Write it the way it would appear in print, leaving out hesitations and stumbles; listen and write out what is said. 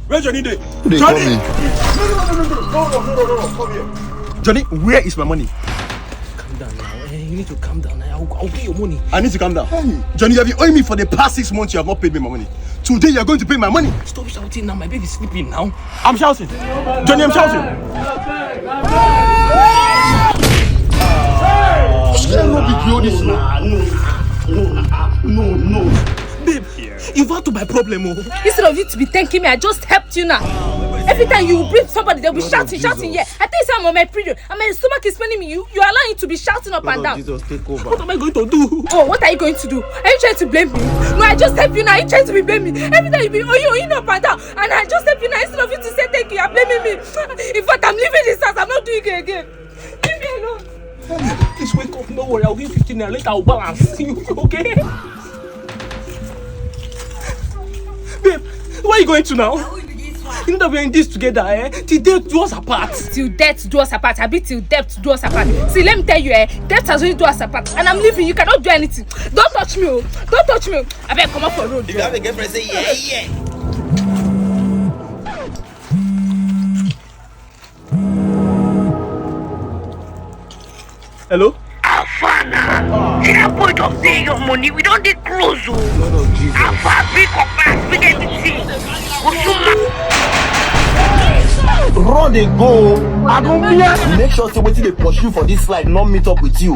Where's Johnny day? They Johnny! call me. No, come here. Johnny, where is my money? Calm down now. You need to calm down. I'll pay your money. I need to calm down. Johnny, you have been owing me for the past 6 months. You have not paid me my money. Today you are going to pay my money. Stop shouting now. My baby's sleeping now. I'm shouting. Johnny, I'm shouting. Babe, you've had to my problem. Instead of you to be thanking me, I just helped you now. Every time you bring somebody, they'll be shouting. Yeah. I think I'm on my period and my stomach is paining me. You're allowing it to be shouting up and down. Jesus, take over. What am I going to do? Oh, what are you going to do? Are you trying to blame me? No, I just help you now. Are you trying to be blaming me? Every time you be up and down, and I just help you now. Instead of you to say thank you, you're blaming me. In fact, I'm leaving this house. I'm not doing it again. Leave me alone. Please wake up. No worry, I'll give you 15 naira later. I'll balance. Okay? Babe, where are you going to now? You know that we're in this together, eh? Till death do us apart. Till death do us apart. I be till death do us apart. See, let me tell you, death has only do us apart. And I'm leaving. You cannot do anything. Don't touch me, oh. Don't touch me. I better come up for road. If you have a girlfriend, say yeah. Hello? Alpha, see that point of saying your money, we don't get close. Alpha, big up fast, we get the thing. Run they go. I don't care. Make sure say wetin dey pursue for this slide not meet up with you.